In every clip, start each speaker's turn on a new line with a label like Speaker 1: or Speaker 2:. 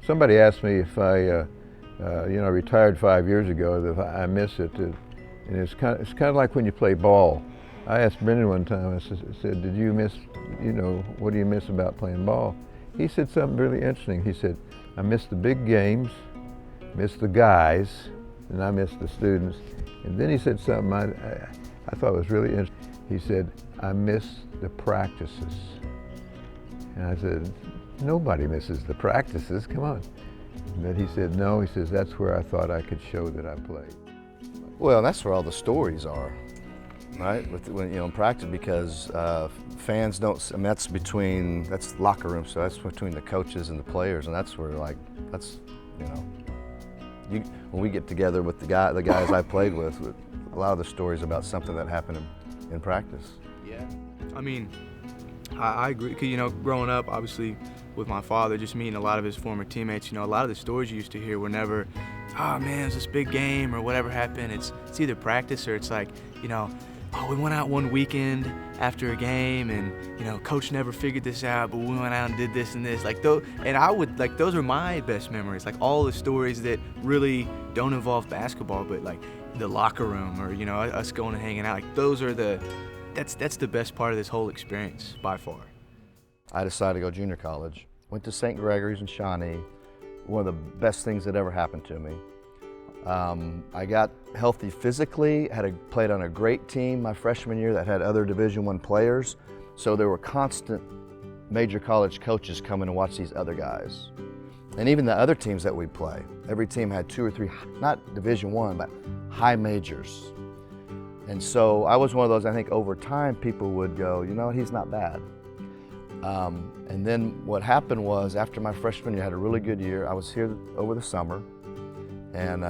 Speaker 1: Somebody asked me if I retired 5 years ago, if I miss it. And it's kind of like when you play ball. I asked Brendan one time, I said, did you miss, what do you miss about playing ball? He said something really interesting. He said, I miss the big games, miss the guys, and I miss the students. And then he said something I thought was really interesting. He said, I miss the practices. And I said, nobody misses the practices, come on. But he said, no, he says, that's where I thought I could show that I played.
Speaker 2: Well, that's where all the stories are, right? In practice, because fans don't, that's locker room, so that's between the coaches and the players, and that's where, when we get together with the guys I played with, a lot of the stories about something that happened in practice.
Speaker 3: Yeah, I mean, I agree, because, growing up, obviously, with my father, just meeting a lot of his former teammates, a lot of the stories you used to hear were never, oh man, it's this big game or whatever happened. It's either practice or it's like, oh, we went out one weekend after a game and, coach never figured this out, but we went out and did this and this. Those are my best memories, like all the stories that really don't involve basketball, but like the locker room or, us going and hanging out. Like those are that's the best part of this whole experience by far.
Speaker 2: I decided to go junior college. Went to St. Gregory's in Shawnee. One of the best things that ever happened to me. I got healthy physically, played on a great team my freshman year that had other Division I players. So there were constant major college coaches coming to watch these other guys. And even the other teams that we'd play, every team had 2 or 3, not Division I, but high majors. And so I was one of those, I think over time people would go, he's not bad. And then what happened was, after my freshman year, I had a really good year. I was here over the summer and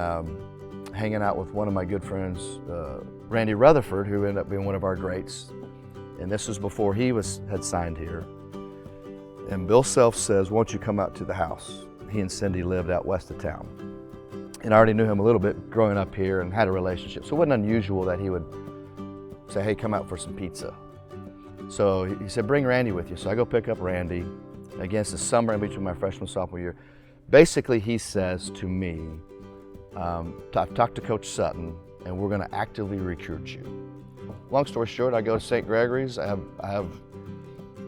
Speaker 2: hanging out with one of my good friends, Randy Rutherford, who ended up being one of our greats. And this was before he had signed here. And Bill Self says, won't you come out to the house? He and Cindy lived out west of town. And I already knew him a little bit growing up here and had a relationship. So it wasn't unusual that he would say, hey, come out for some pizza. So he said, bring Randy with you. So I go pick up Randy. Again, it's the summer in between my freshman and sophomore year. Basically, he says to me, I've talked to Coach Sutton, and we're going to actively recruit you. Long story short, I go to St. Gregory's. It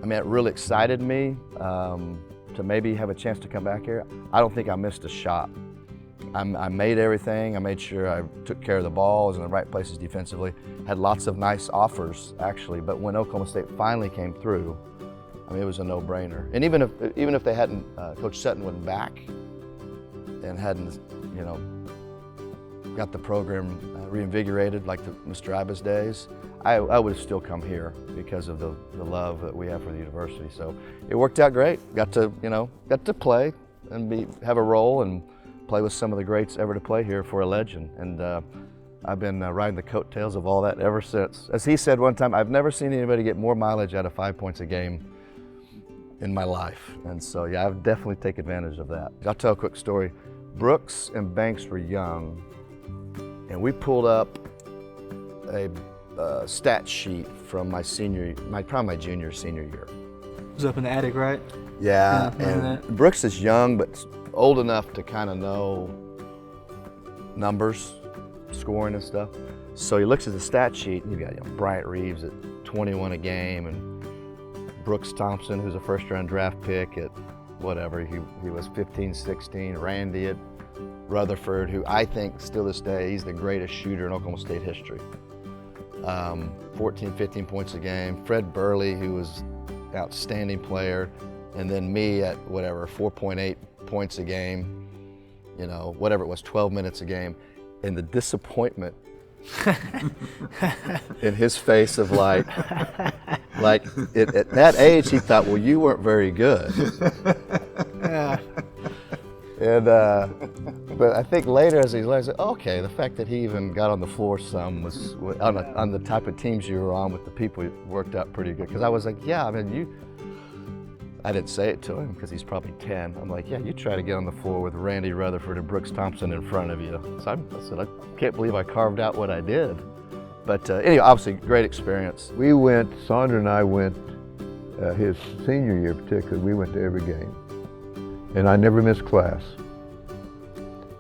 Speaker 2: really excited me to maybe have a chance to come back here. I don't think I missed a shot. I made everything. I made sure I took care of the ball, was in the right places defensively. Had lots of nice offers, actually, but when Oklahoma State finally came through, it was a no-brainer. And even if they hadn't, Coach Sutton wasn't back and hadn't, got the program reinvigorated like the Mr. Ibas days, I would have still come here because of the love that we have for the university. So it worked out great. Got to play and have a role and play with some of the greats ever to play here for a legend. And I've been riding the coattails of all that ever since. As he said one time, I've never seen anybody get more mileage out of 5 points a game in my life. And so, yeah, I've definitely taken advantage of that. I'll tell a quick story. Brooks and Banks were young, and we pulled up a stat sheet from my junior, senior year.
Speaker 4: It was up in the attic, right?
Speaker 2: Yeah, and Brooks is young, but old enough to kind of know numbers, scoring and stuff. So he looks at the stat sheet, and you've got Bryant Reeves at 21 a game, and Brooks Thompson, who's a first-round draft pick at whatever, he was 15, 16, Randy at Rutherford, who I think still this day, he's the greatest shooter in Oklahoma State history. 14, 15 points a game. Fred Burley, who was an outstanding player, and then me at 4.8 points a game, whatever it was, 12 minutes a game. And the disappointment in his face of at that age, he thought, well, you weren't very good.
Speaker 4: Yeah.
Speaker 2: And but I think later, as he learned, I said, okay, the fact that he even got on the floor some was on the type of teams you were on with the people, it worked out pretty good. Because I was like, yeah, I didn't say it to him because he's probably 10. I'm like, yeah, you try to get on the floor with Randy Rutherford and Brooks Thompson in front of you. So I said, I can't believe I carved out what I did. But anyway, obviously, great experience.
Speaker 1: Sandra and I went, his senior year particularly, we went to every game. and I never missed class.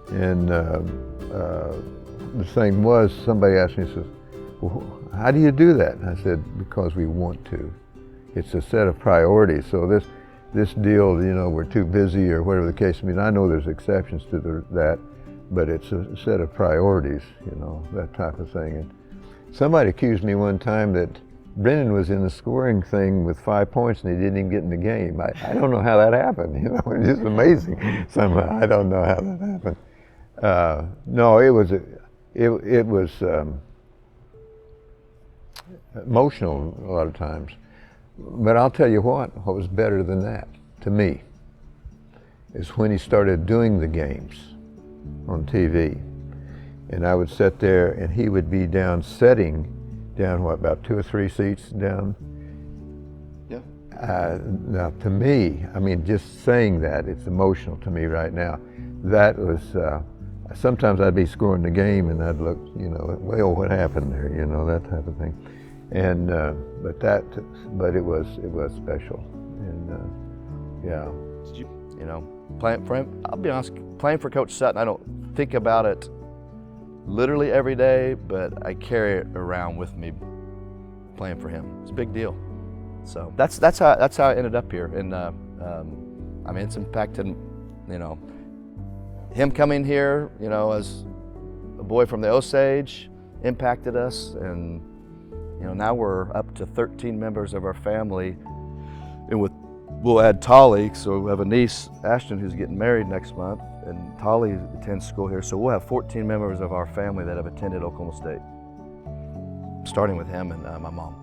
Speaker 1: And the thing was, somebody asked me, says, well, how do you do that? And I said, because we want to. It's a set of priorities. So this deal, you know, we're too busy or whatever the case may be. I know there's exceptions to that, but it's a set of priorities, you know, that type of thing. And somebody accused me one time that Brendan was in the scoring thing with 5 points and he didn't even get in the game. I don't know how that happened, you know, it's just amazing somehow. I don't know how that happened. No, it was emotional a lot of times. But I'll tell you what was better than that to me is when he started doing the games on TV. And I would sit there and he would be down setting down, what, about 2 or 3 seats down?
Speaker 2: Yeah.
Speaker 1: Now to me, I mean, just saying that, it's emotional to me right now. That was, sometimes I'd be scoring the game and I'd look, you know, well, what happened there, you know, that type of thing. And, but it was special. And yeah.
Speaker 2: You know, playing for him, I'll be honest, playing for Coach Sutton, I don't think about it literally every day, but I carry it around with me playing for him. It's a big deal. So that's how I ended up here. And I mean, it's impacted, you know, him coming here, you know, as a boy from the Osage impacted us. And, you know, now we're up to 13 members of our family. And we'll add Tolly, so we have a niece, Ashton, who's getting married next month, and Tolly attends school here. So we'll have 14 members of our family that have attended Oklahoma State, starting with him and my mom.